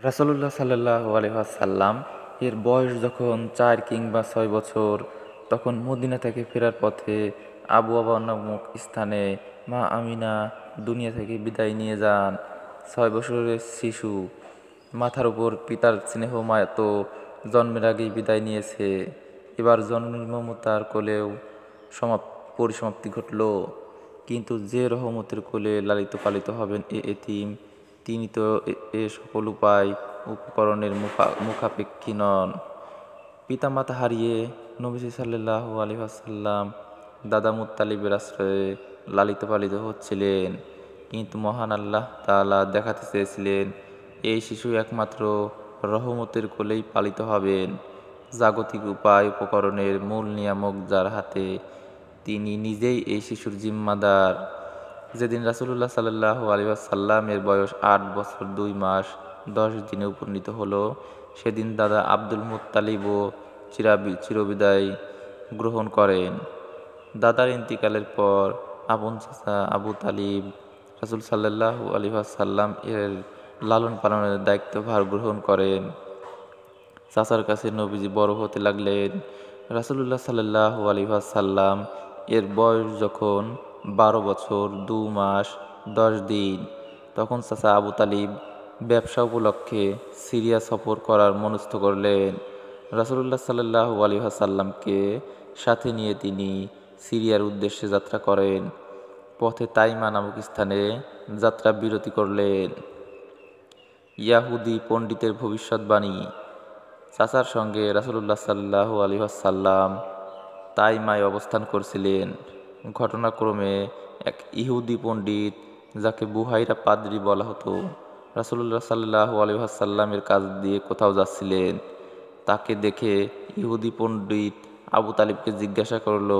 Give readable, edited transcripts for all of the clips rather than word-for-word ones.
রাসূলুল্লাহ সাল্লাল্লাহু আলাইহি ওয়াসাল্লাম এর বয়স যখন ৪ কিংবা ৬ বছর, তখন মদিনা থেকে ফেরার পথে আবওয়াবা নামক স্থানে মা আমিনা দুনিয়া থেকে বিদায় নিয়ে যান। ৬ বছরের শিশু, মাথার উপর পিতার স্নেহ মায়া তো জন্মের আগেই বিদায় নিয়েছে। এবার জননীর মমতার কোলেও পরিসমাপ্তি ঘটল। কিন্তু যে রহমতের কোলে লালিত পালিত হবেন এ এতিম, তিনি তো এ সকল উপায় উপকরণের মুখাপেক্ষী নন। পিতামাতা হারিয়ে নবীজি সাল্লাল্লাহু আলাইহি ওয়াসাল্লাম দাদা মুত্তালিবের আশ্রয়ে লালিত পালিত হচ্ছিলেন। কিন্তু মহান আল্লাহ তাআলা দেখাতে চেয়েছিলেন এই শিশু একমাত্র রহমতের কোলেই পালিত হবেন। জাগতিক উপায় উপকরণের মূল নিয়ামক যার হাতে, তিনি নিজেই এই শিশুর জিম্মাদার। যেদিন রাসূলুল্লাহ সাল্লাল্লাহু আলাইহি ওয়াসাল্লামের বয়স ৮ বছর ২ মাস ১০ দিনে উপনীত হলো, সেদিন দাদা আব্দুল মুত্তালিবও চিরবিদায় গ্রহণ করেন। দাদার ইন্তিকালের পর আপন চাচা আবু তালিব রাসূল সাল্লাল্লাহু আলাইহি ওয়াসাল্লাম এর লালন পালনের দায়িত্বভার গ্রহণ করেন। চাচার কাছে নবীজি বড় হতে লাগলেন। রাসূলুল্লাহ সাল্লাল্লাহু আলাইহি ওয়াসাল্লাম এর বয়স যখন ১২ বছর ২ মাস ১০ দিন, তখন চাচা আবু তালিব ব্যবসা উপলক্ষে সিরিয়া সফর করার মনস্থ করলেন। রাসূলুল্লাহ সাল্লাল্লাহু আলাইহি ওয়াসাল্লামকে সাথে নিয়ে তিনি সিরিয়ার উদ্দেশ্যে যাত্রা করেন। পথে তাইমা নামক স্থানে যাত্রা বিরতি করলেন। ইয়াহুদি পণ্ডিতের ভবিষ্যৎবাণী। চাচার সঙ্গে রাসূলুল্লাহ সাল্লাল্লাহু আলাইহি ওয়াসাল্লাম তাইমায় অবস্থান করছিলেন। ঘটনাক্রমে এক ইহুদি পণ্ডিত, যাকে বুহাইরা পাদ্রী বলা হতো, রাসূলুল্লাহ সাল্লাল্লাহু আলাইহি ওয়াসাল্লামের কাছ দিয়ে কোথাও যাচ্ছিলেন। তাকে দেখে ইহুদি পণ্ডিত আবু তালিবকে জিজ্ঞাসা করল,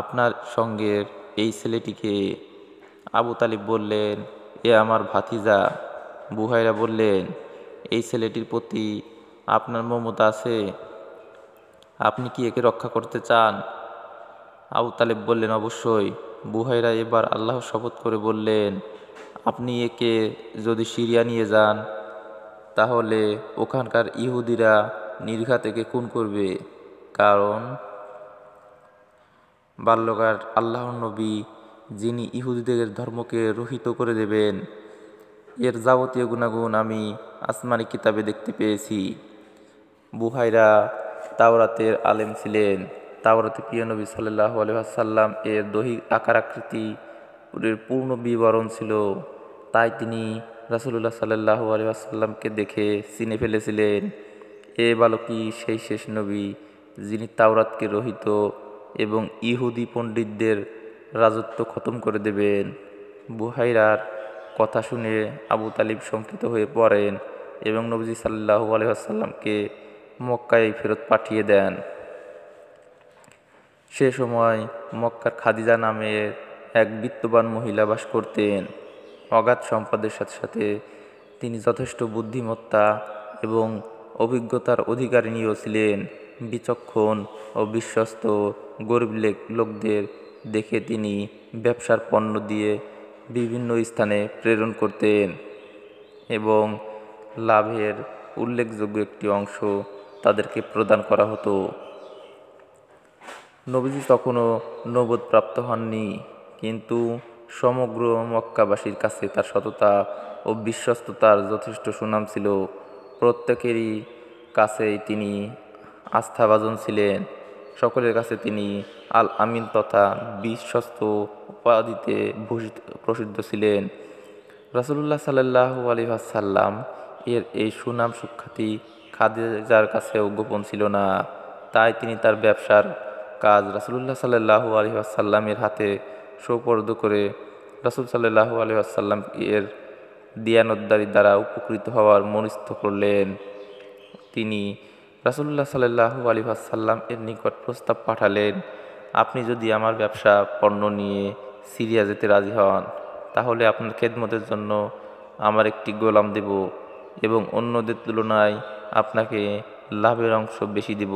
আপনার সঙ্গের এই ছেলেটিকে? আবু তালিব বললেন, এ আমার ভাতিজা। বুহাইরা বললেন, এই ছেলেটির প্রতি আপনার মমতা আছে? আপনি কি একে রক্ষা করতে চান? আবু তালেব বললেন, অবশ্যই। বুহাইরা এবার আল্লাহর শপথ করে বললেন, আপনি একে যদি সিরিয়া নিয়ে যান, তাহলে ওখানকার ইহুদিরা নির্ঘাত একে খুন করবে। কারণ বাল্যকার আল্লাহর নবী, যিনি ইহুদিদের ধর্মকে রহিত করে দেবেন, এর যাবতীয় গুণাগুণ আমি আসমানি কিতাবে দেখতে পেয়েছি। বুহাইরা তাওরাতের আলেম ছিলেন। তাওরাতে প্রিয় নবী সাল্লাল্লাহু আলাইহি ওয়াসাল্লাম এর দৈহিক আকার আকৃতি এর পূর্ণ বিবরণ ছিল। তাই তিনি রাসূলুল্লাহ সাল্লাল্লাহু আলাইহি ওয়াসাল্লামকে দেখে চিনে ফেলেছিলেন, এ বালকই সেই শেষ নবী, যিনি তাওরাতকে রহিত এবং ইহুদি পণ্ডিতদের রাজত্ব খতম করে দেবেন। বুহাইরার কথা শুনে আবু তালিব শঙ্কিত হয়ে পড়েন এবং নবীজি সাল্লাল্লাহু আলাইহি ওয়াসাল্লামকে মক্কায় ফেরত পাঠিয়ে দেন। সে সময় মক্কার খাদিজা নামের এক বিত্তবান মহিলা বাস করতেন। অগাধ সম্পদের সাথে সাথে তিনি যথেষ্ট বুদ্ধিমত্তা এবং অভিজ্ঞতার অধিকারিণীও ছিলেন। বিচক্ষণ ও বিশ্বস্ত গরিব লোকদের দেখে তিনি ব্যবসার পণ্য দিয়ে বিভিন্ন স্থানে প্রেরণ করতেন এবং লাভের উল্লেখযোগ্য একটি অংশ তাদেরকে প্রদান করা হতো। নবীজি তখনও নবুয়ত প্রাপ্ত হননি, কিন্তু সমগ্র মক্কাবাসীর কাছে তার সততা ও বিশ্বস্ততার যথেষ্ট সুনাম ছিল। প্রত্যেকেরই কাছেই তিনি আস্থাভাজন ছিলেন। সকলের কাছে তিনি আল আমিন তথা বিশ্বস্ত উপাধিতে প্রসিদ্ধ ছিলেন। রাসূলুল্লাহ সাল্লাল্লাহু আলাইহি ওয়াসাল্লাম এর এই সুনাম সুখ্যাতি খাদিজার কাছেও গোপন ছিল না। তাই তিনি তার ব্যবসার কাজ রাসূলুল্লাহ সাল্লাল্লাহু আলাইহি ওয়াসাল্লামের হাতে সোপর্দ করে রাসূল সাল্লাল্লাহু আলাইহি ওয়াসাল্লাম এর দিয়ানতদারি দ্বারা উপকৃত হওয়ার মনস্থ করলেন। তিনি রাসূলুল্লাহ সাল্লাল্লাহু আলাইহি ওয়াসাল্লাম এর নিকট প্রস্তাব পাঠালেন, আপনি যদি আমার ব্যবসা পণ্য নিয়ে সিরিয়া যেতে রাজি হন, তাহলে আপনার খেদমতের জন্য আমার একটি গোলাম দেব এবং অন্যদের তুলনায় আপনাকে লাভের অংশ বেশি দেব।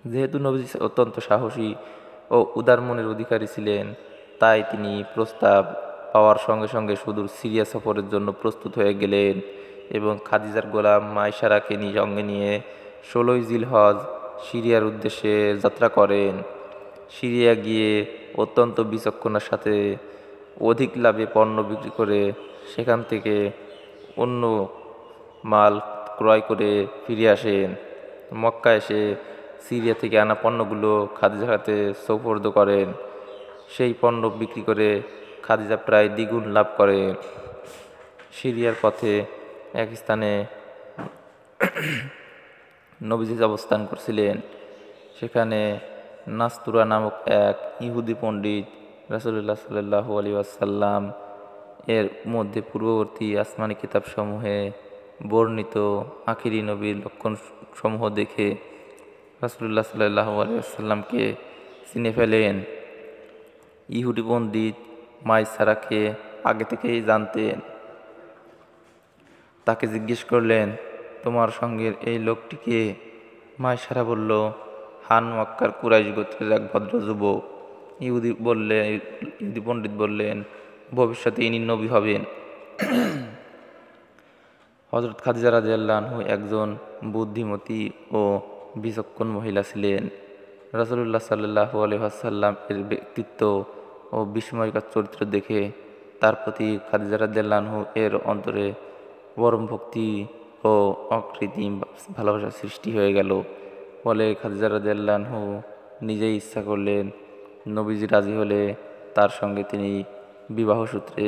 যেহেতু নবী অত্যন্ত সাহসী ও উদার মনের অধিকারী ছিলেন, তাই তিনি প্রস্তাব পাওয়ার সঙ্গে সঙ্গে সুদূর সিরিয়া সফরের জন্য প্রস্তুত হয়ে গেলেন এবং খাদিজার গোলাম মাইসারাকে সঙ্গে নিয়ে 16ই জিলহজ সিরিয়ার উদ্দেশ্যে যাত্রা করেন। সিরিয়া গিয়ে অত্যন্ত বিচক্ষণতার সাথে অধিক লাভে পণ্য বিক্রি করে সেখান থেকে অন্য মাল ক্রয় করে ফিরে আসেন। মক্কা এসে সিরিয়া থেকে আনা পণ্যগুলো খাদিজার হাতে সোপর্দ করেন। সেই পণ্য বিক্রি করে খাদিজা প্রায় দ্বিগুণ লাভ করেন। সিরিয়ার পথে এক স্থানে নবীজি অবস্থান করছিলেন। সেখানে নাস্তুরা নামক এক ইহুদি পণ্ডিত রাসূলুল্লাহ সাল্লাল্লাহু আলাইহি ওয়াসাল্লাম এর মধ্যে পূর্ববর্তী আসমানি কিতাবসমূহে বর্ণিত আখিরি নবীর লক্ষণ সমূহ দেখে রাসূলুল্লাহ সাল্লাল্লাহু আলাইহি ওয়াসাল্লামকে চিনে ফেলেন। ইহুদি পণ্ডিত মাইসারাকে আগে থেকেই জানতেন। তাকে জিজ্ঞেস করলেন, তোমার সঙ্গের এই লোকটিকে? মাইসারা বলল, হান মক্কার কুরাইশ গোত্রের এক ভদ্র যুবক। ইহুদি পণ্ডিত বললেন, ভবিষ্যতে ইনি নবী হবেন। হযরত খাদিজা রাদিয়াল্লাহু আনহু একজন বুদ্ধিমতী ও বিচক্ষণ মহিলা ছিলেন। রাসূলুল্লাহ সাল্লাল্লাহু আলাইহি ওয়াসাল্লাম এর ব্যক্তিত্ব ও বিস্ময়কর চরিত্র দেখে তার প্রতি খাদিজা রাদিয়াল্লাহু আনহু এর অন্তরে পরম ভক্তি ও অকৃত্রিম ভালোবাসার সৃষ্টি হয়ে গেল। ফলে খাদিজা রাদিয়াল্লাহু আনহু নিজেই ইচ্ছা করলেন, নবীজি রাজি হলে তার সঙ্গে তিনি বিবাহ সূত্রে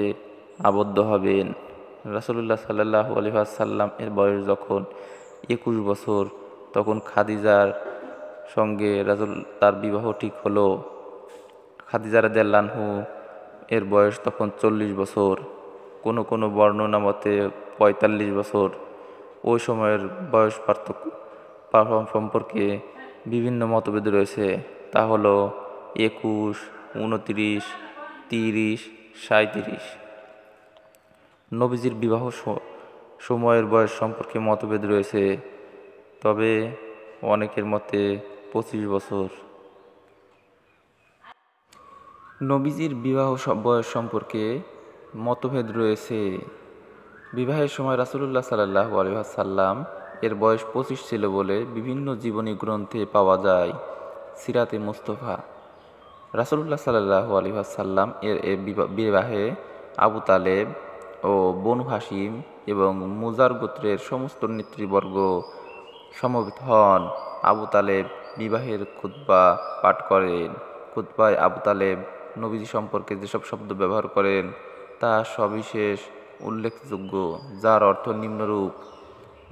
আবদ্ধ হবেন। রাসূলুল্লাহ সাল্লাল্লাহু আলাইহি ওয়াসাল্লাম এর বয়স যখন 21 বছর, তখন খাদিজার সঙ্গে তার বিবাহ ঠিক হলো। খাদিজা রাদিয়াল্লাহু আনহু এর বয়স তখন 40 বছর, কোনো বর্ণনা মতে 45 বছর। ওই সময়ের বয়স পার্থক্য সম্পর্কে বিভিন্ন মতভেদ রয়েছে। তা হলো 21, 29, 30, 37। নবীজির বিবাহ সময়ের বয়স সম্পর্কে মতভেদ রয়েছে, তবে অনেকের মতে 25 বছর। নবীজির বিবাহ বয়স সম্পর্কে মতভেদ রয়েছে। বিবাহের সময় রাসূলুল্লাহ সাল্লাল্লাহু আলাইহি ওয়াসাল্লাম এর বয়স 25 ছিল বলে বিভিন্ন জীবনী গ্রন্থে পাওয়া যায়। সিরাতে মুস্তাফা রাসূলুল্লাহ সাল্লাল্লাহু আলাইহি ওয়াসাল্লাম এর বিবাহে আবু তালেব ও বনু হাশিম এবং মুজার গোত্রের সমস্ত নেতৃবর্গ সমবেত হন। আবু তালেব বিবাহের খুতবা পাঠ করেন। খুতবায় আবু তালেব নবীজি সম্পর্কে যেসব শব্দ ব্যবহার করেন তা সবিশেষ উল্লেখযোগ্য, যার অর্থ নিম্নরূপ: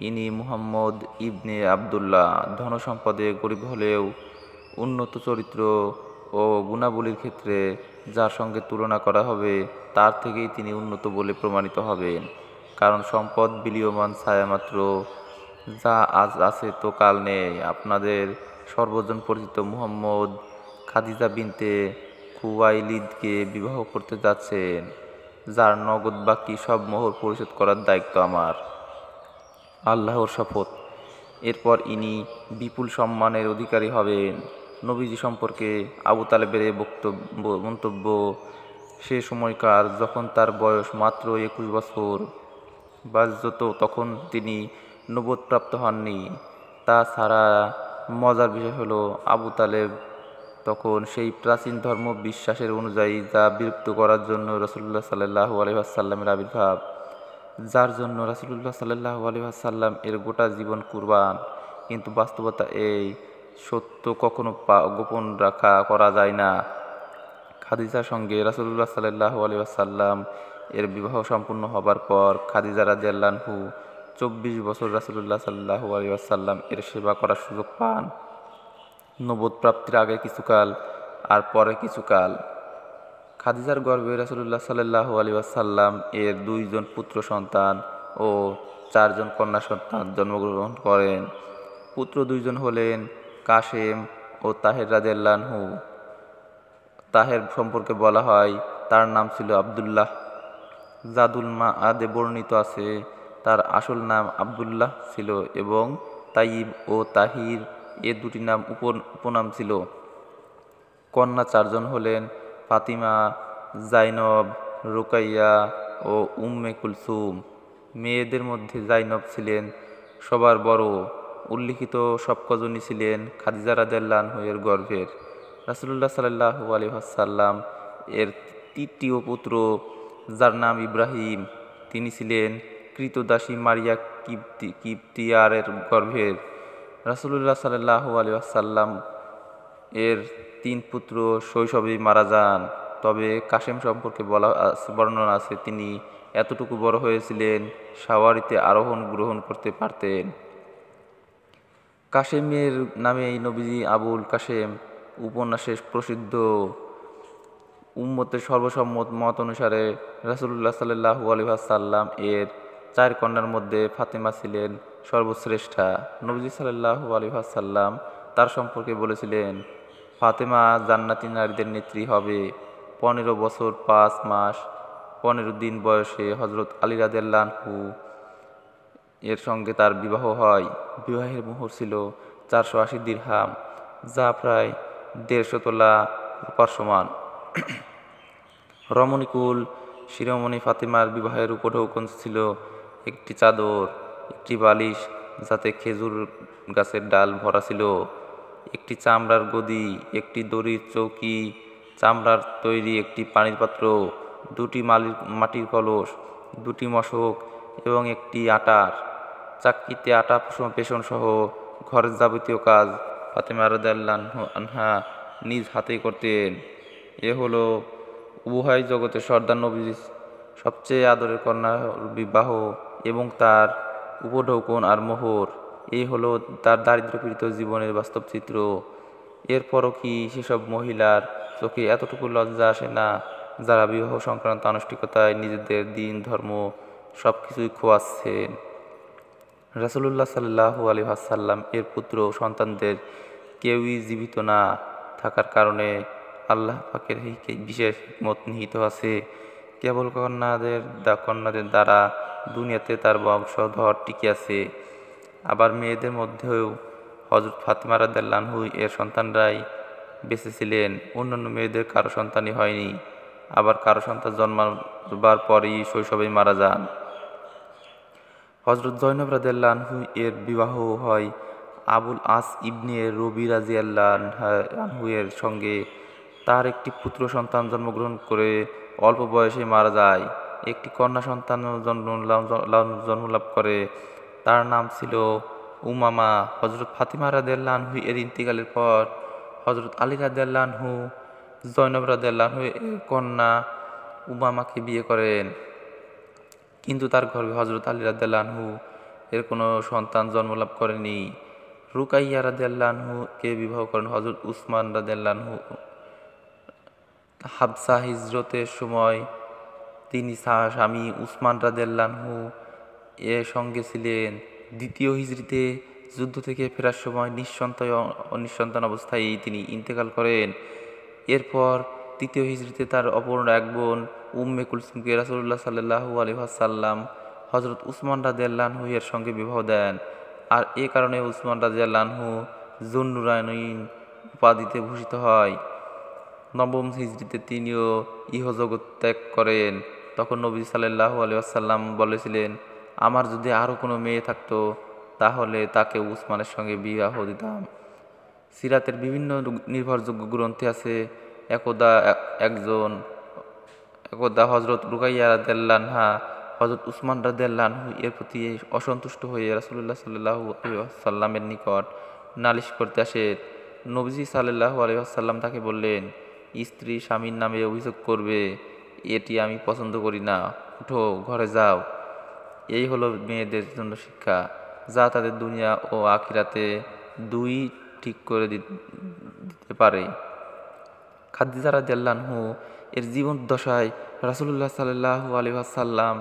ইনি মুহাম্মদ ইবনে আবদুল্লাহ, ধনসম্পদে গরিব হলেও উন্নত চরিত্র ও গুণাবলীর ক্ষেত্রে যার সঙ্গে তুলনা করা হবে তার থেকেই তিনি উন্নত বলে প্রমাণিত হবেন। কারণ সম্পদ বিলীয়মান ছায়ামাত্র, যা আজ আছে তো কাল নেই। আপনাদের সর্বজন পরিচিত মুহাম্মদ খাদিজা বিনতে খুয়াইলিদকে বিবাহ করতে যাচ্ছেন, যার নগদ বাকি সব মোহর পরিশোধ করার দায়িত্ব আমার, আল্লাহর শপথ। এরপর ইনি বিপুল সম্মানের অধিকারী হবেন। নবীজি সম্পর্কে আবু তালেবের মন্তব্য: সে সময়কার যখন তার বয়স মাত্র 21 বছর বাজ্যত, তখন তিনি নবুয়তপ্রাপ্ত হননি। তাছাড়া মজার বিষয় হলো, আবু তালেব তখন সেই প্রাচীন ধর্ম বিশ্বাসের অনুযায়ী যা বিলুপ্ত করার জন্য রাসূলুল্লাহ সাল্লাল্লাহু আলাইহি ওয়াসাল্লামের আবির্ভাব, যার জন্য রাসূলুল্লাহ সাল্লাল্লাহু আলাইহি ওয়াসাল্লাম এর গোটা জীবন কুরবান। কিন্তু বাস্তবতা এই সত্য কখনো গোপন করা যায় না। খাদিজার সঙ্গে রাসূলুল্লাহ সাল্লাল্লাহু আলাইহি ওয়াসাল্লাম এর বিবাহ সম্পূর্ণ হবার পর খাদিজা রাদিয়াল্লাহু আনহু 24 বছর রাসূলুল্লাহ সাল্লাল্লাহু আলাইহি ওয়াসাল্লাম এর সেবা করার সুযোগ পান। নবুয়ত প্রাপ্তির আগে কিছুকাল আর পরে কিছুকাল খাদিজার গর্ভে রাসূলুল্লাহ সাল্লাল্লাহু আলাইহি ওয়াসাল্লাম এর 2 জন পুত্র সন্তান ও 4 জন কন্যা সন্তান জন্মগ্রহণ করেন। পুত্র 2 জন হলেন কাসেম ও তাহের রাদিয়াল্লাহু আনহু। তাহের সম্পর্কে বলা হয় তার নাম ছিল আব্দুল্লাহ। জাদুল মাআদে বর্ণিত আছে তার আসল নাম আব্দুল্লাহ ছিল এবং তাইব ও তাহির এ দুটি নাম উপনাম ছিল। কন্যা 4 জন হলেন ফাতিমা, জাইনব, রুকাইয়া ও উম্মে কুলসুম। মেয়েদের মধ্যে জাইনব ছিলেন সবার বড়। উল্লিখিত সব কজনই ছিলেন খাদিজা রাদিয়াল্লাহু আনহা এর গর্ভের। রাসূলুল্লাহ সাল্লাল্লাহু আলাইহি ওয়াসাল্লাম এর তৃতীয় পুত্র, যার নাম ইব্রাহিম, তিনি ছিলেন কৃতদাসী মারিয়া কিপ্তিয়ারের গর্ভের। রাসূলুল্লাহ সাল্লাল্লাহু আলাইহি ওয়াসাল্লাম এর 3 পুত্র শৈশবেই মারা যান। তবে কাসেম সম্পর্কে বর্ণনা আছে, তিনি এতটুকু বড় হয়েছিলেন সাওয়ারিতে আরোহণ গ্রহণ করতে পারতেন। কাসেমের নামেই নবীজি আবুল কাসেম উপন্যাসে প্রসিদ্ধ। উম্মতের সর্বসম্মত মত অনুসারে রাসূলুল্লাহ সাল্লাল্লাহু আলাইহি ওয়াসাল্লাম এর 4 কন্যার মধ্যে ফাতেমা ছিলেন সর্বশ্রেষ্ঠা। নবীজি সাল্লাল্লাহু আলাইহি ওয়াসাল্লাম তার সম্পর্কে বলেছিলেন, ফাতেমা জান্নাতি নারীদের নেত্রী হবে। 15 বছর 5 মাস 15 দিন বয়সে হযরত আলী রাদিয়াল্লাহু আনহু এর সঙ্গে তার বিবাহ হয়। বিবাহের মোহর ছিল 480 দিরহাম, যা প্রায় 150 তোলা রূপার সমান। রমণীকুল শিরোমণি ফাতেমার বিবাহের উপঢৌকন ছিল একটি চাদর, একটি বালিশ যাতে খেজুর গাছের ডাল ভরা ছিল, একটি চামড়ার গদি, একটি দড়ির চৌকি, চামড়ার তৈরি একটি পানির পাত্র, 2টি মাটির কলস, 2টি মশক এবং একটি আটার চাক্কিতে আটা পেষণ সহ ঘরের যাবতীয় কাজ ফাতেমা রাদিয়াল্লাহু আনহা নিজ হাতেই করতেন। এ হলো উভয় জগতের সর্দার নবীর সবচেয়ে আদরের কন্যার বিবাহ এবং তার উপঢৌকন আর মোহর। এই হলো তার দারিদ্র্যপীড়িত জীবনের বাস্তব চিত্র। এরপরও কি সেসব মহিলার চোখে এতটুকু লজ্জা আসে না, যারা বিবাহ সংক্রান্ত আনুষ্ঠানিকতায় নিজেদের দিন ধর্ম সব কিছুই খোয়াচ্ছেন? রাসূলুল্লাহ সাল্লাল্লাহু আলাইহি ওয়াসাল্লাম এর পুত্র সন্তানদের কেউই জীবিত না থাকার কারণে আল্লাহ পাকের বিশেষ হিকমত নিহিত আছে। কেবল কন্যাদের দ্বারা দুনিয়াতে তার বংশধর টিকে আছে। আবার মেয়েদের মধ্যেও হযরত ফাতেমা রাদিয়াল্লাহু আনহা এর সন্তানরাই বেঁচে ছিলেন। অন্যান্য মেয়েদের কারো সন্তানই হয়নি। আবার কারো সন্তান জন্মাবার পরই শৈশবেই মারা যান। হযরত জয়নব রাদিয়াল্লাহু আনহা এর বিবাহ হয় আবুল আস ইবনে রবি রাদিয়াল্লাহু এর সঙ্গে। তার একটি পুত্র সন্তান জন্মগ্রহণ করে অল্প বয়সে মারা যায়। একটি কন্যা সন্তান জন্মলাভ করে, তার নাম ছিল উমামা। হযরত ফাতিমা রাদিয়াল্লাহু আনহা এর ইন্তিকালের পর হযরত আলী রাদিয়াল্লাহু আনহু জয়নব রাদিয়াল্লাহু এর কন্যা উমামাকে বিয়ে করেন, কিন্তু তার গর্ভে হযরত আলী রাদিয়াল্লাহু আনহু এর কোনো সন্তান জন্মলাভ করেনি। রুকাইয়া রাদিয়াল্লাহু আনহু কে বিবাহ করেন হযরত উসমান রাদিয়াল্লাহু আনহু। হাবসা হিজরতের সময় তিনি স্বামী উসমান রাদিয়াল্লাহু আনহু এর সঙ্গে ছিলেন। দ্বিতীয় হিজরিতে যুদ্ধ থেকে ফেরার সময় নিঃসন্তান অবস্থায় তিনি ইন্তেকাল করেন। এরপর তৃতীয় হিজরিতে তার অপর এক বোন উম্মে কুলসুমকে রাসূলুল্লাহ সাল্লাল্লাহু আলাইহি ওয়াসাল্লাম হযরত উসমান রাদিয়াল্লাহু আনহু এর সঙ্গে বিবাহ দেন। আর এ কারণে উসমান রাদিয়াল্লাহু আনহু যুন্নুরাইন উপাধিতে ভূষিত হয়। নবম হিজরিতে তিনিও ইহজগৎ ত্যাগ করেন। তখন নবী সাল্লাল্লাহু আলাইহি ওয়াসাল্লাম বলেছিলেন, আমার যদি আরও কোনো মেয়ে থাকতো তাহলে তাকে উসমানের সঙ্গে বিবাহ দিতাম। সিরাতের বিভিন্ন নির্ভরযোগ্য গ্রন্থে আছে, একদা হযরত রুকাইয়া রাদিয়াল্লাহু আনহা হযরত উসমান রাদিয়াল্লাহু আনহু এর প্রতি অসন্তুষ্ট হয়ে রাসূলুল্লাহ সাল্লাল্লাহু আলাইহি ওয়াসাল্লামের নিকট নালিশ করতে আসেন। নবীজি সাল্লাল্লাহু আলাইহি ওয়াসাল্লাম তাকে বললেন, স্ত্রী স্বামীর নামে অভিযোগ করবে, এটি আমি পছন্দ করি না। উঠো, ঘরে যাও। এই হলো মেয়েদের জন্য শিক্ষা, যা তাদের দুনিয়া ও আখিরাতে দুই ঠিক করে দিতে পারে। খাদিজা রাদিয়াল্লাহু আনহা এর জীবদ্দশায় রাসূলুল্লাহ সাল্লাল্লাহু আলাইহি ওয়াসাল্লাম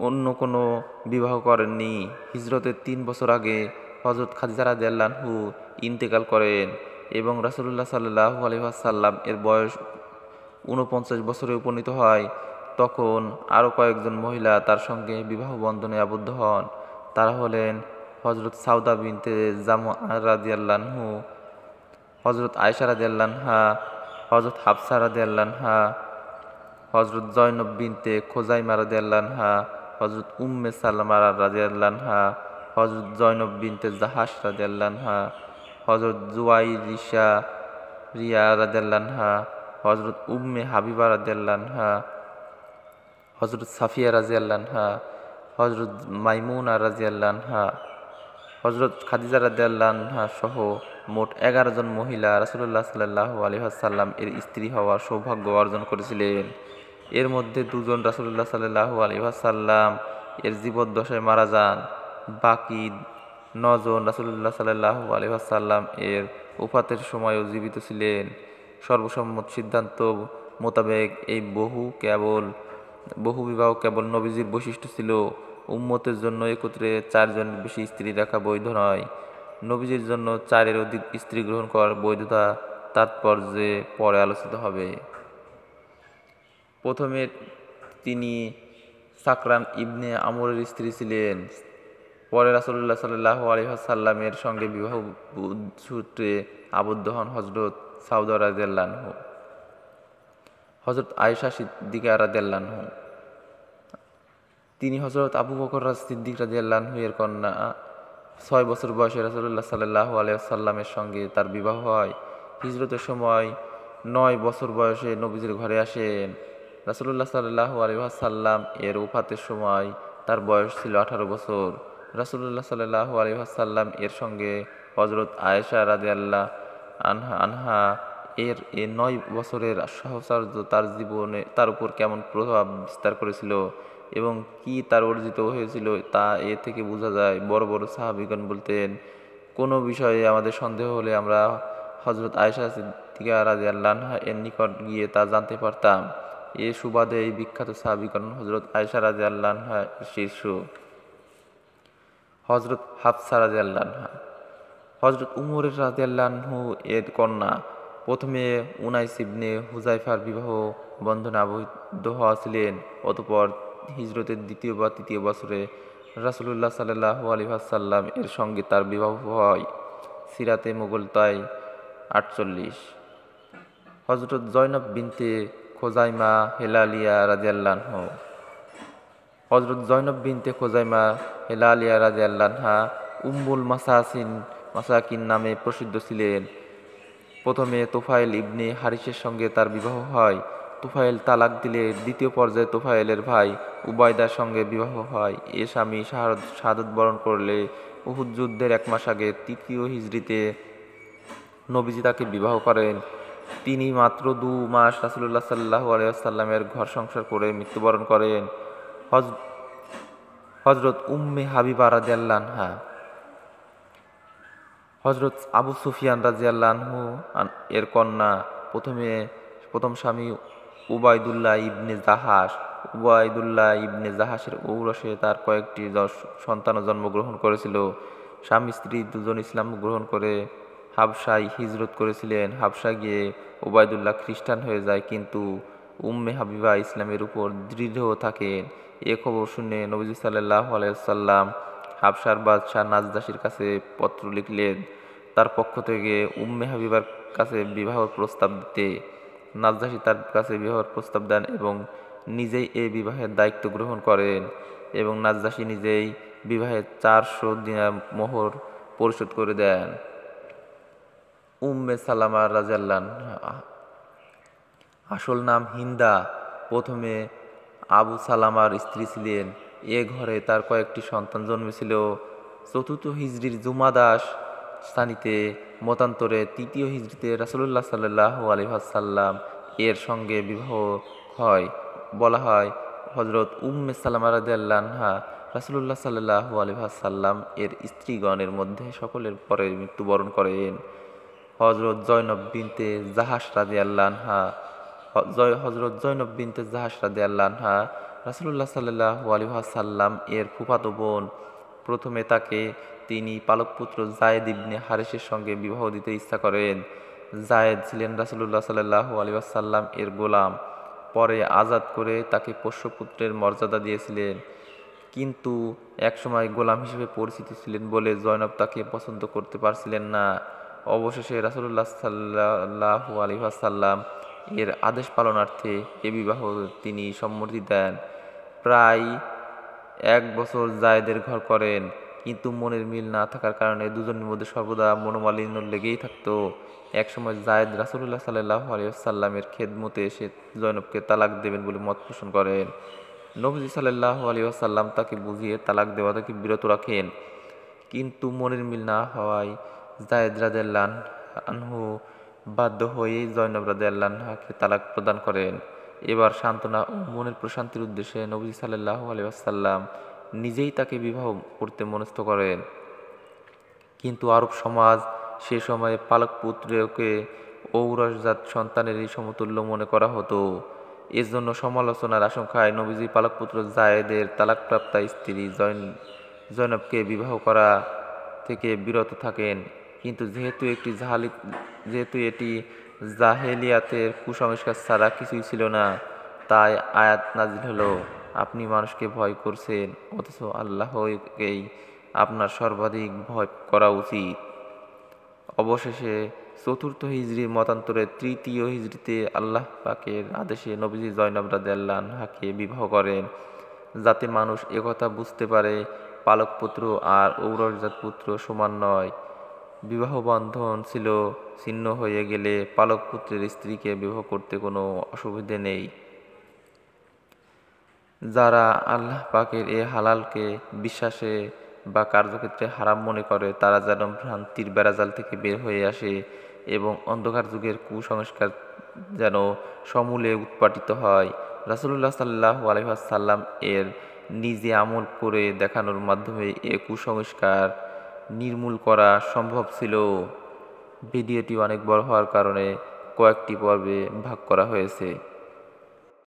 অন্য কোনো বিবাহ করেননি। হিজরতের 3 বছর আগে হযরত খাদিজা রাদিয়াল্লাহু আনহা ইন্তেকাল করেন এবং রাসূলুল্লাহ সাল্লাল্লাহু আলাইহি ওয়াসাল্লাম এর বয়স 49 বছরে উপনীত হয়। তখন আরও কয়েকজন মহিলা তার সঙ্গে বিবাহ বন্ধনে আবদ্ধ হন। তারা হলেন হযরত সাউদা বিনতে জামআ রাদিয়াল্লাহু আনহা, হযরত আয়েশা রাদিয়াল্লাহু আনহা, হযরত হাফসা রাদিয়াল্লাহু আনহা, হযরত জয়নব বিনতে খোজাইমা রাদিয়াল্লাহু আনহা, হজরত উম্মে সালামা রাদিয়াল্লাহু আনহা, হজরত জয়নব বিনতে জাহাশ রাদিয়াল্লাহু আনহা, হজরত জুয়াইরিশা রিয়া রাদিয়াল্লাহু আনহা, হজরত উম্মে হাবিবা রাদিয়াল্লাহু আনহা, হজরত সাফিয়া রাদিয়াল্লাহু আনহা, হজরত মাইমুনা রাদিয়াল্লাহু আনহা, হজরত খাদিজা রাদিয়াল্লাহু আনহা সহ মোট 11 জন মহিলা রাসূলুল্লাহ সাল্লাল্লাহু আলাইহি ওয়াসাল্লাম এর স্ত্রী হওয়ার সৌভাগ্য অর্জন করেছিলেন। এর মধ্যে দুজন রাসূলুল্লাহ সাল্লাল্লাহু আলাইহি ওয়াসাল্লাম এর জীবদ্দশায় মারা যান। বাকি 9 জন রাসূলুল্লাহ সাল্লাল্লাহু আলাইহি ওয়াসাল্লাম এর ওফাতের সময়ও জীবিত ছিলেন। সর্বসম্মত সিদ্ধান্ত মোতাবেক এই বহু বিবাহ কেবল নবীজির বৈশিষ্ট্য ছিল। উম্মতের জন্য একত্রে 4 জনের বেশি স্ত্রী রাখা বৈধ নয়। নবীজির জন্য 4 এর অধিক স্ত্রী গ্রহণ করার বৈধতা তাৎপর্যে পরে আলোচিত হবে। প্রথমে তিনি সাকরান ইবনে আমরের স্ত্রী ছিলেন। পরে রাসূলুল্লাহ সাল্লাল্লাহু আলাইহি ওয়াসাল্লামের সঙ্গে বিবাহ সূত্রে আবদ্ধ হন হযরত সাউদা রাদিয়াল্লাহু আনহু, হযরত আয়েশা সিদ্দিকা রাদিয়াল্লাহু আনহা। তিনি হযরত আবু বকর সিদ্দিক রাদিয়াল্লাহু আনহু এর কন্যা। 6 বছর বয়সে রাসূলুল্লাহ সাল্লাল্লাহু আলাইহি ওয়াসাল্লামের সঙ্গে তার বিবাহ হয়। হিজরতের সময় 9 বছর বয়সে নবীজির ঘরে আসেন। রাসূলুল্লাহ সাল্লাল্লাহু আলাইহি ওয়াসাল্লাম এর ওফাতের সময় তার বয়স ছিল 18 বছর। রাসূলুল্লাহ সাল্লাল্লাহু আলাইহি ওয়াসাল্লাম এর সঙ্গে হযরত আয়েশা রাদিয়াল্লাহু আনহা এর 9 বছরের সহচর্য তার উপর কেমন প্রভাব বিস্তার করেছিল এবং কি তার অর্জিত হয়েছিল তা এ থেকে বোঝা যায়। বড় বড় সাহাবীগণ বলতেন, কোনো বিষয়ে আমাদের সন্দেহ হলে আমরা হযরত আয়েশা সিদ্দিকা রাদিয়াল্লাহু আনহা এর নিকট গিয়ে তা জানতে পারতাম। এ সুবাদে এই বিখ্যাত সাহাবীগণ হযরত আয়েশা রাদিয়াল্লাহু আনহা শীর্ষ। হযরত হাফসা রাদিয়াল্লাহু আনহা হযরত উমর রাদিয়াল্লাহু আনহু এর কন্যা। প্রথমে উনাইস ইবনে হুযায়ফার বিবাহ বন্ধনে আবদ্ধ ছিলেন। অতঃপর হিজরতের 2য় বা 3য় বছরে রাসূলুল্লাহ সাল্লাল্লাহু আলাইহি ওয়াসাল্লাম এর সঙ্গে তার বিবাহ হয়। সিরাতে মুগলতায় 48। হযরত জয়নব বিনতে খোজাইমা হেলালিয়া রাদিয়াল্লাহু আনহা হযরত জয়নব বিনতে খোজাইমা হেলালিয়া রাদিয়াল্লাহু আনহা উম্মুল মাসাকিন নামে প্রসিদ্ধ ছিলেন। প্রথমে তোফায়েল ইবনে হারিসের সঙ্গে তার বিবাহ হয়। তোফায়েল তালাক দিলে দ্বিতীয় পর্যায়ে তোফায়েলের ভাই উবায়দার সঙ্গে বিবাহ হয়। এ স্বামী শাহাদাত বরণ করলে উহুদ যুদ্ধের 1 মাস আগে 3য় হিজরিতে নবীজি তাকে বিবাহ করেন। তিনি মাত্র 2 মাস রাসূলুল্লাহ সাল্লাল্লাহু আলাইহি ওয়াসাল্লামের ঘর সংসার করে মৃত্যুবরণ করেন। হযরত উম্মে হাবিবা রাদিয়াল্লাহু আনহা হযরত আবু সুফিয়ান রাদিয়াল্লাহু আনহু এর কন্যা। প্রথম স্বামী উবাইদুল্লাহ ইবনে জাহাসের ঔরসে তার কয়েকটি সন্তানও জন্মগ্রহণ করেছিল। স্বামী স্ত্রী দুজন ইসলাম গ্রহণ করে হাবশায় হিজরত করেছিলেন। হাবশা গিয়ে উবাইদুল্লাহ খ্রিস্টান হয়ে যায়, কিন্তু উম্মে হাবিবা ইসলামের উপর দৃঢ় থাকেন। এ খবর শুনে নবীজি সাল্লাল্লাহু আলাইহি ওয়াসাল্লাম হাবশার বাদশাহ নাজদাশির কাছে পত্র লিখলেন তার পক্ষ থেকে উম্মে হাবিবার কাছে বিবাহের প্রস্তাব দিতে। নাজদাশি তার কাছে বিবাহের প্রস্তাব দেন এবং নিজেই এই বিবাহের দায়িত্ব গ্রহণ করেন এবং নাজদাশি নিজেই বিবাহের 400 দিনার মোহর পরিশোধ করে দেন। উম্মে সালামা রাদিয়াল্লাহু আনহা আসল নাম হিন্দা। প্রথমে আবু সালামার স্ত্রী ছিলেন। এ ঘরে তার কয়েকটি সন্তান জন্মেছিল। 4th হিজরির জুমাদাস স্থানীতে মতান্তরে 3য় হিজরিতে রাসূলুল্লাহ সাল্লাল্লাহু আলাইহি ওয়াসাল্লাম এর সঙ্গে বিবাহ হয়। বলা হয় হযরত উম্মে সালামা রাদিয়াল্লাহু আনহা রাসূলুল্লাহ সাল্লাল্লাহু আলাইহি ওয়াসাল্লাম এর স্ত্রীগণের মধ্যে সকলের পরে মৃত্যুবরণ করেন। হযরত জয়নব বিনতে জাহাশ রাদিয়াল্লাহু আনহা হযরত জয়নব বিনতে জাহাশ রাদিয়াল্লাহু আনহা রাসূলুল্লাহ সাল্লাল্লাহু আলাইহি ওয়াসাল্লাম এর ফুফাতো বোন। প্রথমে তাকে তিনি পালক পুত্র যায়েদ ইবনে হারিসের সঙ্গে বিবাহ দিতে ইচ্ছা করেন। যায়েদ ছিলেন রাসূলুল্লাহ সাল্লাল্লাহু আলাইহি ওয়াসাল্লাম এর গোলাম। পরে আজাদ করে তাকে পোষ্যপুত্রের মর্যাদা দিয়েছিলেন, কিন্তু একসময় গোলাম হিসেবে পরিচিত ছিলেন বলে জয়নব তাকে পছন্দ করতে পারছিলেন না। অবশেষে রাসূলুল্লাহ সাল্লাল্লাহু আলাইহি ওয়াসাল্লাম এর আদেশ পালনার্থে এ বিবাহ তিনি সম্মতি দেন। প্রায় 1 বছর জায়েদের ঘর করেন, কিন্তু মনের মিল না থাকার কারণে দুজনের মধ্যে সর্বদা মনোমালিন্য লেগেই থাকতো। একসময় জায়েদ রাসূলুল্লাহ সাল্লাল্লাহু আলাইহি ওয়াসাল্লামের খেদমতে এসে জয়নবকে তালাক দেবেন বলে মত পোষণ করেন। নবীজি সাল্লাল্লাহু আলাইহি ওয়াসাল্লাম তাকে বুঝিয়ে তালাক দেওয়া থেকে বিরত রাখেন, কিন্তু মনের মিল না হওয়ায় জায়েদ রাদিয়াল্লাহু আনহু বাধ্য হয়েই জয়নব রাদিয়াল্লাহু আনহাকে তালাক প্রদান করেন। এবার সান্ত্বনা ও মনের প্রশান্তির উদ্দেশ্যে নবী সাল্লাল্লাহু আলাইহি ওয়াসাল্লাম নিজেই তাকে বিবাহ করতে মনস্থ করেন। কিন্তু আরব সমাজ সে সময়ে পালক পুত্রকে ঔরসজাত সন্তানেরই সমতুল্য মনে করা হতো। এজন্য সমালোচনার আশঙ্কায় নবীজি পালক পুত্র জায়েদের তালাকপ্রাপ্তা স্ত্রী জয়নবকে বিবাহ করা থেকে বিরত থাকেন। কিন্তু যেহেতু এটি জাহেলিয়াতের কুসংস্কার ছাড়া কিছুই ছিল না, তাই আয়াত নাজিল হলো, আপনি মানুষকে ভয় করছেন অথচ আল্লাহকেই আপনার সর্বাধিক ভয় করা উচিত। অবশেষে চতুর্থ হিজরির মতান্তরে তৃতীয় হিজরিতে আল্লাহ পাকের আদেশে নবীজি জয়নব রাদিয়াল্লাহু আনহাকে বিবাহ করেন, যাতে মানুষ একথা বুঝতে পারে পালক পুত্র আর ঔরসজাত পুত্র সমান নয়। বিবাহ বন্ধন ছিন্ন হয়ে গেলে পালক পুত্রের স্ত্রীকে বিবাহ করতে কোনো অসুবিধে নেই। যারা আল্লাহ পাকের এ হালালকে বিশ্বাসে বা কার্যক্ষেত্রে হারাম মনে করে, তারা যেন ভ্রান্তির বেড়াজাল থেকে বের হয়ে আসে এবং অন্ধকার যুগের কুসংস্কার যেন সমূলে উৎপাটিত হয়। রাসূলুল্লাহ সাল্লাল্লাহু আলাইহি ওয়াসাল্লাম এর নিজে আমল করে দেখানোর মাধ্যমে এ কুসংস্কার নির্মূল করা সম্ভব ছিল। ভিডিওটি অনেক বড় হওয়ার কারণে কয়েকটি পর্বে ভাগ করা হয়েছে।